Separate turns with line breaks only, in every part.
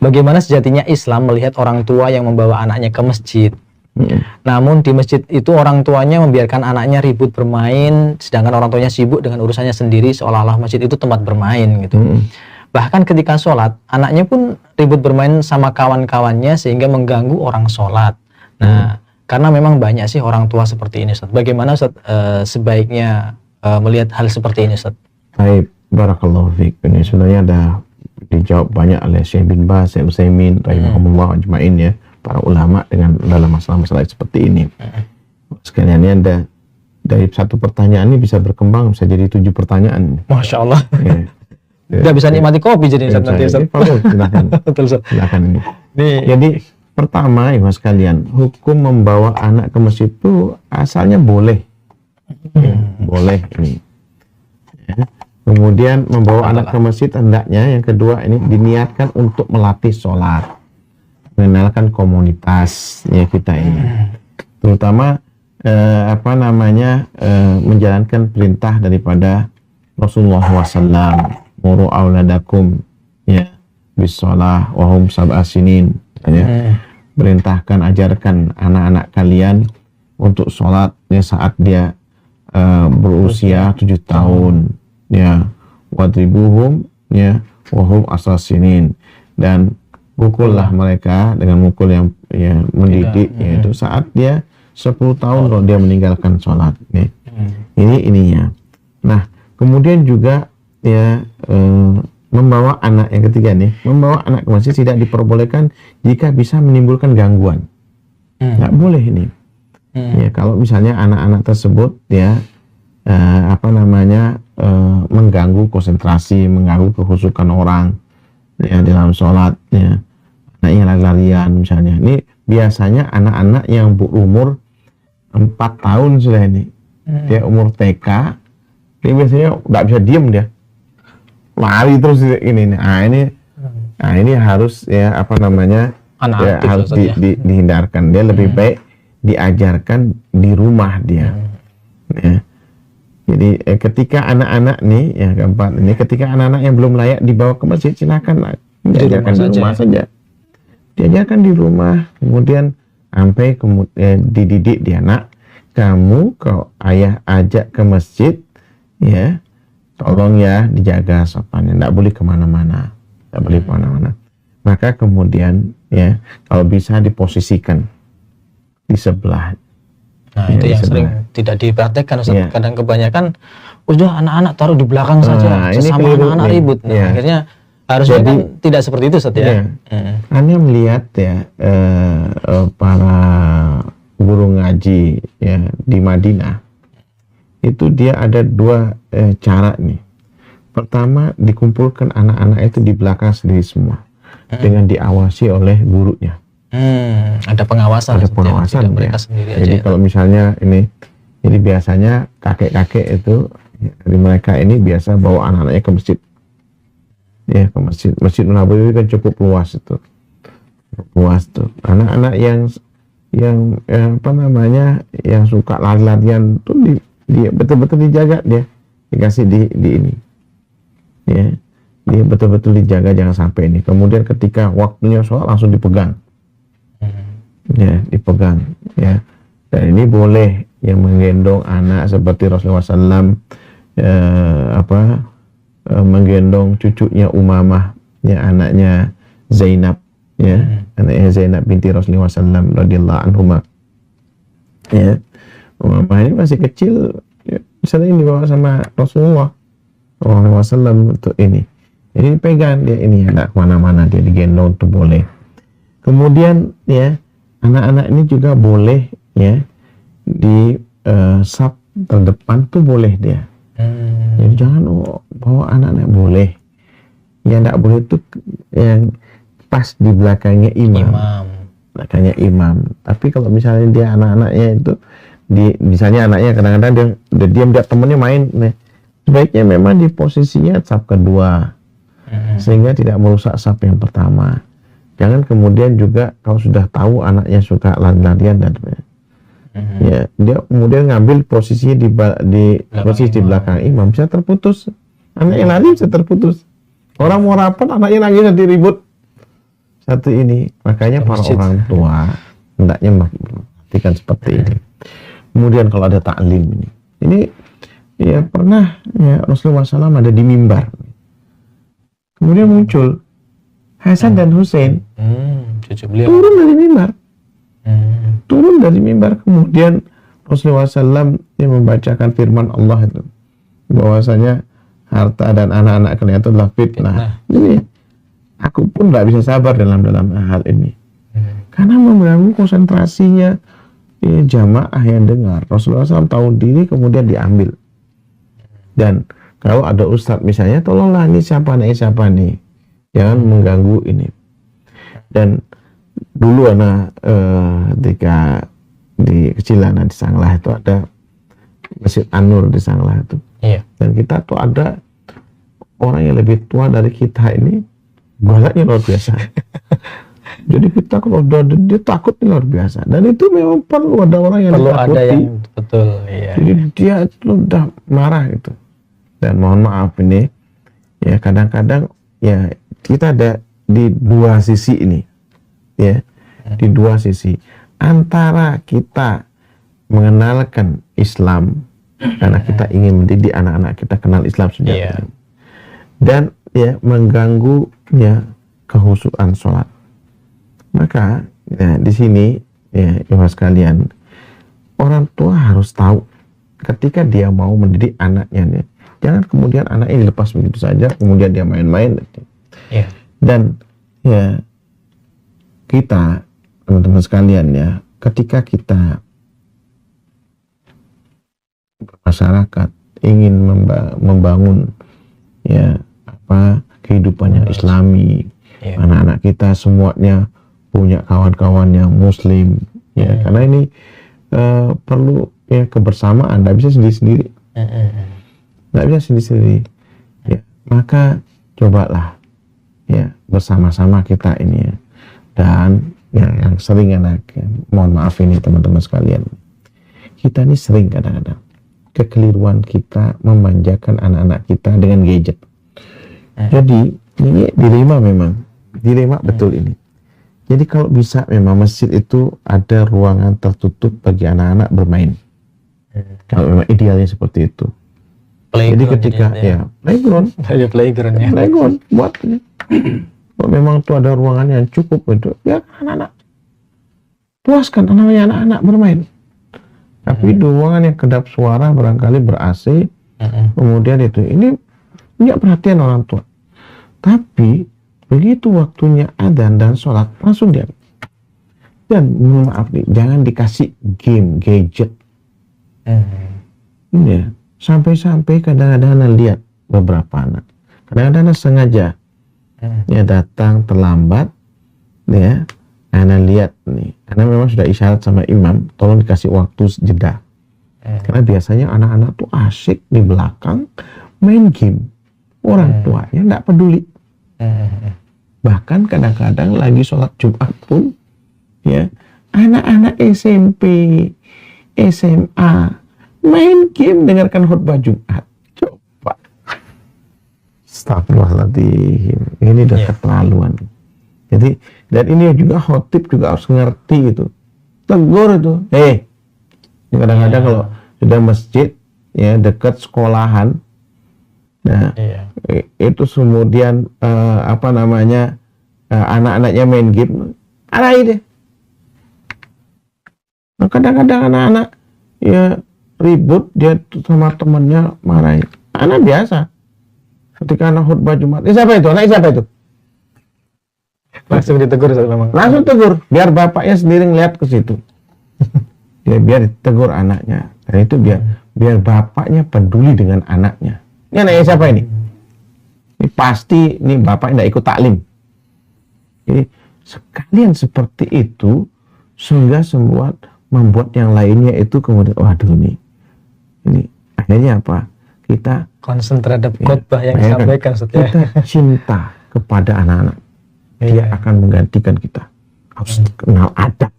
bagaimana sejatinya Islam melihat orang tua yang membawa anaknya ke masjid. Namun di masjid itu orang tuanya membiarkan anaknya ribut bermain, sedangkan orang tuanya sibuk dengan urusannya sendiri, seolah-olah masjid itu tempat bermain gitu. Bahkan ketika sholat, anaknya pun ribut bermain sama kawan-kawannya sehingga mengganggu orang sholat. Nah, karena memang banyak sih orang tua seperti ini, Ustaz. Bagaimana Ustaz sebaiknya melihat hal seperti ini, Ustaz?
Baik, barakallahu fiik. Ini sebenarnya ada dijawab banyak oleh Syekh bin Baz, Syekh Utsaimin, rahimahumullah ajmain ya, para ulama dengan dalam masalah-masalah seperti ini. Sekalian ini ada dari satu pertanyaan ini bisa berkembang, bisa jadi 7 pertanyaan.
Masya Allah.
Ya.
Nggak bisa nikmati kopi jadi nanti, Ustaz.
Silakan.
Betul, Ustaz.
Silakan ini.
Nih.
Jadi pertama, ibu sekalian, hukum membawa anak ke masjid itu asalnya boleh. Ya, boleh ini. Ya. Kemudian membawa anak ke masjid hendaknya yang kedua ini diniatkan untuk melatih sholat, mengenalkan komunitasnya kita ini, terutama menjalankan perintah daripada Rasulullah SAW, muru auladakum ya bisolah wahum sab'asinin ya, perintahkan ajarkan anak-anak kalian untuk sholat ya, saat dia berusia 7 tahun ya, wadribuhum ya wahum asasinin, dan pukullah mereka dengan mukul yang ya, mendidik yaitu saat dia 10 tahun kalau dia meninggalkan sholat nih. Ini ininya. Nah kemudian juga ya membawa anak yang ketiga nih, membawa anak ke masjid tidak diperbolehkan jika bisa menimbulkan gangguan. Nggak boleh ini. Ya kalau misalnya anak-anak tersebut ya mengganggu konsentrasi, mengganggu kekhusyukan orang ya dalam sholat ya, anaknya lari-larian misalnya. Ini biasanya anak-anak yang berumur 4 tahun sudah ini, dia umur TK, dia biasanya nggak bisa diem, dia lari terus ini. Nah ini harus ya harus dihindarkan. Dia lebih baik diajarkan di rumah dia. Ya. Jadi ketika anak-anak nih yang keempat ini, ketika anak-anak yang belum layak dibawa ke masjid, silakan diajarkan di rumah saja. Diajarkan di rumah, kemudian sampai dididik dia, nak, kamu kalau ayah ajak ke masjid ya, tolong ya dijaga sopannya, tidak boleh kemana-mana, tidak boleh kemana-mana. Maka kemudian ya kalau bisa diposisikan di sebelah.
Nah itu yang sering tidak dipraktekkan, Ustaz. Kadang kebanyakan udah anak-anak taruh di belakang saja, sesama anak-anak ribut. Nah, akhirnya harusnya kan tidak seperti itu, Ustaz ya.
Anda melihat ya para guru ngaji ya di Madinah itu dia ada 2 cara nih. Pertama, dikumpulkan anak-anak itu di belakang sendiri semua dengan diawasi oleh gurunya.
Ada pengawasan.
Ada pengawasan ya.
Mereka sendiri
jadi
aja.
Kalau misalnya ini, jadi biasanya kakek-kakek itu dari mereka ini biasa bawa anak-anaknya ke masjid. Ya ke masjid. Masjid Nabawi kan cukup luas itu. Luas tuh. Anak-anak yang yang suka lari-larian tuh dia betul-betul dijaga, dia dikasih di ini. Ya. Dia betul-betul dijaga jangan sampai ini. Kemudian ketika waktunya sholat langsung dipegang. Ya, dipegang ya. Dan ini boleh yang menggendong anak seperti Rasulullah SAW menggendong cucunya Umamah ya, anaknya Zainab ya, anaknya Zainab binti Rasulullah SAW radhiyallahu anhuma ya. Umamah ini masih kecil ya, misalnya ini dibawa sama Rasulullah SAW untuk ini, jadi pegang dia ini, anak kemana-mana dia digendong tuh boleh. Kemudian ya anak-anak ini juga boleh ya di saf terdepan tuh boleh dia. Jadi jangan bawa anak-anak, boleh. Yang tidak boleh tuh yang pas di belakangnya imam. Belakangnya imam. Tapi kalau misalnya dia anak-anaknya itu misalnya anaknya kadang-kadang dia diam, dia temennya main, nah, sebaiknya memang di posisinya saf kedua sehingga tidak merusak saf yang pertama. Jangan kemudian juga kalau sudah tahu anaknya suka lari-larian dan ya dia kemudian ngambil posisinya di posisi di belakang imam, bisa terputus. Anaknya lari bisa terputus. Orang mau rapat, anaknya lagi nanti ribut. satu ini. Makanya
Ke
para
masjid.
orang tua hendaknya memperhatikan seperti ini. Kemudian kalau ada taklim ini ya pernah ya Rasulullah SAW ada di mimbar. Kemudian muncul Hasan dan Hussein
Cucu beliau.
turun dari mimbar.
Hmm.
Turun dari mimbar, kemudian Rasulullah SAW yang membacakan firman Allah itu bahwasanya harta dan anak-anak kalian itu adalah fitnah. Ini aku pun nggak bisa sabar dalam hal ini karena mengganggu konsentrasinya jamaah yang dengar. Rasulullah SAW tahu diri kemudian diambil. Dan kalau ada ustadz misalnya, tolonglah ini siapa nih, jangan mengganggu ini. Dan dulu anak ketika di kecilan di Sanglah itu ada Masjid An-Nur di Sanglah itu.
Iya.
Dan kita tuh ada orang yang lebih tua dari kita ini, galaknya luar biasa. Jadi kita kalau dia takut luar biasa. Dan itu memang perlu ada orang yang
Perlu
ditakuti.
ada yang betul. Iya.
Jadi dia itu udah marah gitu. Dan mohon maaf ini, ya kadang-kadang ya kita ada di dua sisi ini, ya di dua sisi antara kita mengenalkan Islam karena kita ingin mendidik anak-anak kita kenal Islam sejak dini, dan ya mengganggu ya kehusuan sholat. Maka ya di sini ya ibu sekalian, orang tua harus tahu ketika dia mau mendidik anaknya nih, jangan kemudian anak ini lepas begitu saja, kemudian dia main-main.
Iya.
Dan ya kita teman-teman sekalian ya, ketika kita masyarakat ingin membangun ya apa kehidupan yang Islami, anak-anak kita semuanya punya kawan-kawan yang Muslim, ya karena ini perlu ya kebersamaan, nggak bisa sendiri-sendiri. Nggak bisa sendiri-sendiri, ya maka cobalah ya bersama-sama kita ini ya. Dan ya, yang sering mohon maaf ini teman-teman sekalian, kita ini sering kadang-kadang kekeliruan kita memanjakan anak-anak kita dengan gadget. Jadi ini dilema betul ini. Jadi kalau bisa memang masjid itu ada ruangan tertutup bagi anak-anak bermain. Kalau memang idealnya seperti itu. Jadi ketika ya playground buat kalau memang itu ada ruangan yang cukup itu, biar anak-anak puaskan anak-anak bermain. Tapi di ruangan yang kedap suara barangkali ber-AC, kemudian ini punya perhatian orang tua. Tapi begitu waktunya adzan dan sholat langsung dia. Dan maaf nih, jangan dikasih game gadget. Ya. Sampai-sampai kadang-kadang anak lihat beberapa anak, kadang-kadang anak sengaja ya datang terlambat, ya anak lihat nih, anak memang sudah isyarat sama imam, tolong dikasih waktu jeda, karena biasanya anak-anak tuh asyik di belakang main game, orang tuanya nggak peduli. Bahkan kadang-kadang lagi sholat Jumat pun, ya anak-anak SMP, SMA main game dengarkan khutbah Jumat. Coba. Astagfirullahaladzim. Ini udah keterlaluan. Jadi, dan ini juga khotib juga harus ngerti gitu. Tegur itu. Kadang-kadang kalau sudah masjid ya dekat sekolahan, nah itu kemudian anak-anaknya main game, arahin deh. Nah, kadang-kadang anak-anak ya ribut, dia sama temannya marahin. Anak biasa. Ketika anak khutbah Jumat, siapa itu? Anak siapa itu?
Langsung ditegur memang.
Langsung tegur, biar bapaknya sendiri ngeliat ke situ. Ya biar ditegur anaknya. Dan itu biar bapaknya peduli dengan anaknya. Ini anaknya siapa ini? Ini pasti ini bapaknya nggak ikut taklim. Jadi sekalian seperti itu sehingga membuat yang lainnya itu kemudian waduh ini akhirnya apa? Kita
konsen terhadap khutbah yang disampaikan setelah
kita cinta kepada anak-anak. Dia akan menggantikan kita. Harus kenal adab,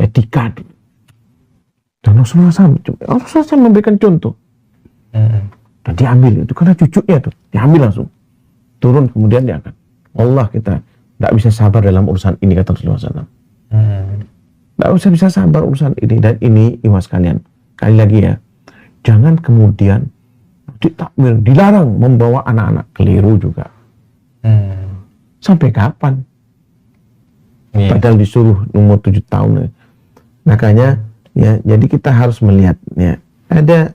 etika. Dan Rasulullah SAW memberikan contoh. Dan diambil itu karena cucunya tuh diambil langsung turun, kemudian dia akan Allah kita tidak bisa sabar dalam urusan ini, kata Rasulullah SAW. Tidak usah bisa sabar urusan ini. Dan ini iwas kalian, kali lagi ya, jangan kemudian takmir dilarang membawa anak-anak, keliru juga. Sampai kapan? Padahal disuruh umur 7 tahun. Makanya ya, jadi kita harus melihat ya, ada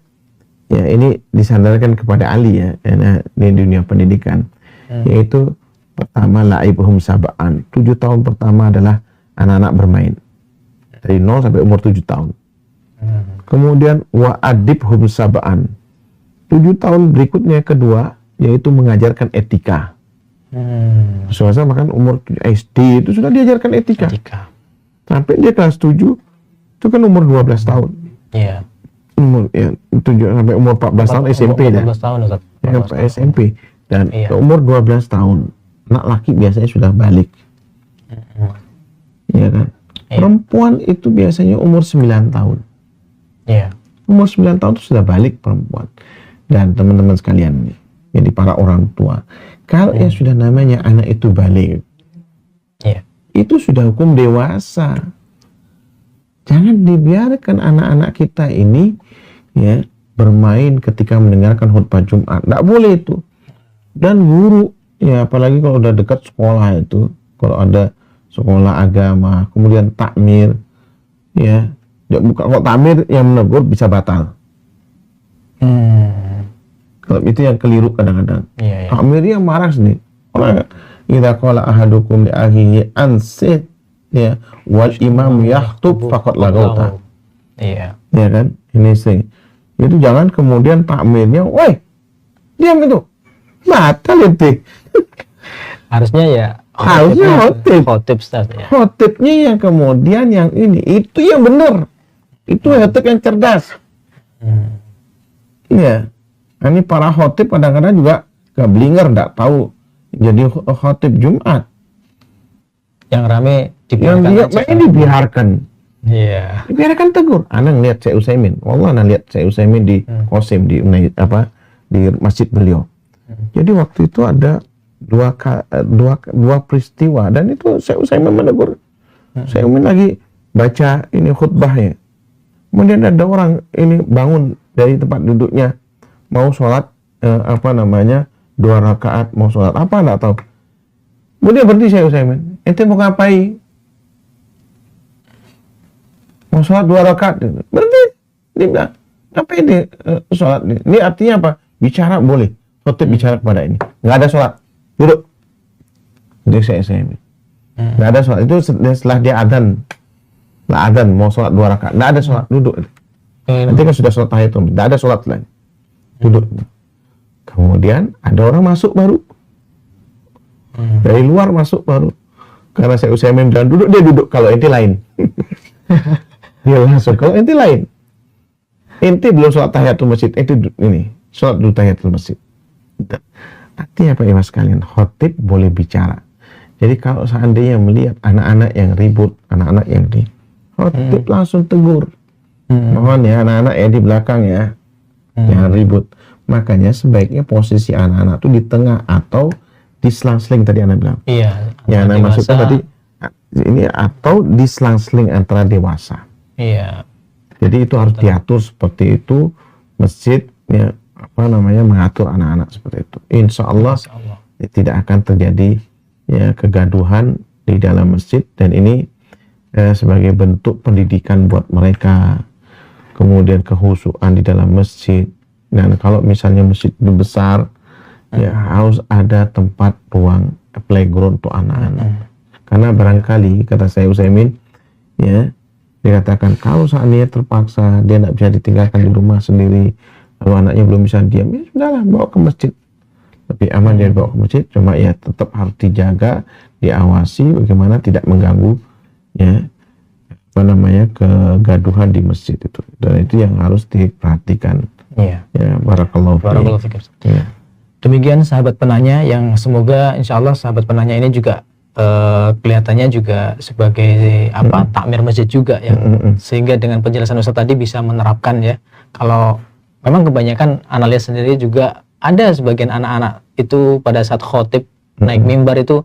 ya, ini disandarkan kepada Ali ya, di dunia pendidikan, yaitu pertama la'ibuhum sab'an, 7 tahun pertama adalah anak-anak bermain dari 0 sampai umur 7 tahun. Kemudian wa'adibhum sab'an, 7 tahun berikutnya kedua yaitu mengajarkan etika. Soalnya makan umur SD itu sudah diajarkan etika. Sampai dia kelas 7 itu kan umur 12 tahun.
Iya.
Umur ya 7 sampai umur 14 tahun SMP dah.
14 tahun Ustaz.
Ya, SMP. Dan umur 12 tahun anak laki biasanya sudah balik. Ya kan? Perempuan itu biasanya umur 9 tahun.
Iya.
Umur 9 tahun itu sudah balik perempuan. Dan teman-teman sekalian nih, jadi para orang tua, kalau yang sudah namanya anak itu balik, itu sudah hukum dewasa. Jangan dibiarkan anak-anak kita ini ya bermain ketika mendengarkan khutbah Jumat. Tidak boleh itu. Dan guru ya, apalagi kalau udah dekat sekolah itu, kalau ada sekolah agama, kemudian takmir, ya, bukan kalau takmir yang menegur bisa batal. Kalau itu yang keliru kadang-kadang. Takmir yang marah sendiri. Orang idza qala ahadukum li akhihi ansit ya wal imam yahtub faqad lagauta. Iya. Ya kan? Ini sih. Itu jangan kemudian takmirnya, "Woi, diam itu." Batal itu.
Harusnya ya khotib Ustaz ya.
Khotibnya yang kemudian yang ini, itu yang benar. Itu khotib yang cerdas. Iya. Nah, ini para khotib kadang-kadang juga gablinger, enggak tahu jadi khotib Jumat.
Yang rame
dibiarkan.
Iya.
Dibiarkan tegur. Ana ngelihat Syekh Utsaimin. Wallah ana lihat Syekh Utsaimin di Qasim di masjid beliau. Jadi waktu itu ada dua peristiwa dan itu Syekh Utsaimin menegur. Syekh Utsaimin lagi baca ini khutbahnya. Kemudian ada orang ini bangun dari tempat duduknya mau sholat 2 rakaat, mau sholat apa enggak tahu. Kemudian berhenti Syekh Utsaimin. Ente mau ngapain? Mau sholat 2 rakaat. Berhenti. Dia bilang, apa ini sholat ini? Ini artinya apa? Bicara boleh. Khotib bicara kepada ini. Nggak ada sholat. Duduk. Jadi Syekh Utsaimin. Nggak ada sholat. Itu setelah dia adzan. Lah adzan mau sholat 2 rakaat. Nggak ada sholat. Duduk. Nanti kan sudah sholat tahiyatul. Nggak ada sholat lagi. Duduk. Kemudian ada orang masuk baru. Dari luar masuk baru. Karena Syekh Utsaimin bilang duduk, dia duduk. Kalau ente lain. Dia langsung. Kalau ente lain. Ente belum sholat tahiyatul masjid. Ente ini. Sholat dulu tahiyatul masjid. Artinya apa ya mas kalian? Khotib boleh bicara. Jadi kalau seandainya melihat anak-anak yang ribut, anak-anak yang di khotib langsung tegur. Mohon ya anak-anak ya di belakang ya. Jangan ribut. Makanya sebaiknya posisi anak-anak itu di tengah atau di selang-seling tadi anak bilang.
Iya.
Yang anak masukkan tadi ini atau di selang-seling antara dewasa.
Iya.
Jadi itu harus diatur seperti itu masjid ya, mengatur anak-anak seperti itu. Insya Allah tidak akan terjadi ya kegaduhan di dalam masjid dan ini sebagai bentuk pendidikan buat mereka. Kemudian kehusuan di dalam masjid. Dan kalau misalnya masjid itu besar, ya harus ada tempat ruang playground untuk anak-anak. Karena barangkali kata saya Utsaimin, ya dikatakan kalau seandainya terpaksa dia tidak bisa ditinggalkan di rumah sendiri, lalu anaknya belum bisa diam, ya sudahlah bawa ke masjid. Lebih aman dia bawa ke masjid, cuma ya tetap harus dijaga, diawasi bagaimana tidak mengganggu ya kegaduhan di masjid itu. Dan itu yang harus diperhatikan.
Iya.
Ya, barakallahu fiik. Ya.
Demikian sahabat penanya yang semoga insya Allah sahabat penanya ini juga kelihatannya juga sebagai takmir masjid juga yang sehingga dengan penjelasan Ustaz tadi bisa menerapkan ya. Kalau memang kebanyakan analis sendiri juga ada sebagian anak-anak itu pada saat khotib naik mimbar itu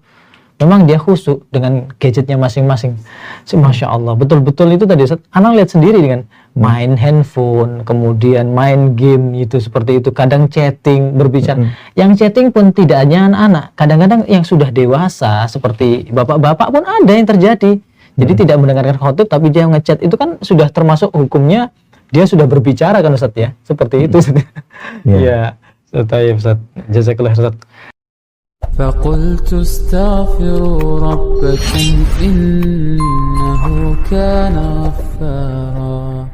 memang dia khusyuk dengan gadgetnya masing-masing. Masya Allah, betul-betul itu tadi Ustaz, anak lihat sendiri dengan main handphone, kemudian main game itu seperti itu, kadang chatting, berbicara. Yang chatting pun tidak hanya anak-anak, kadang-kadang yang sudah dewasa seperti bapak-bapak pun ada yang terjadi. Jadi tidak mendengarkan khotib tapi dia ngechat, itu kan sudah termasuk hukumnya dia sudah berbicara kan Ustaz ya, seperti itu Ustaz. Ya, Ustaz. Jazakallah Ustaz.
فقلت استغفروا ربكم إنه كان غفارا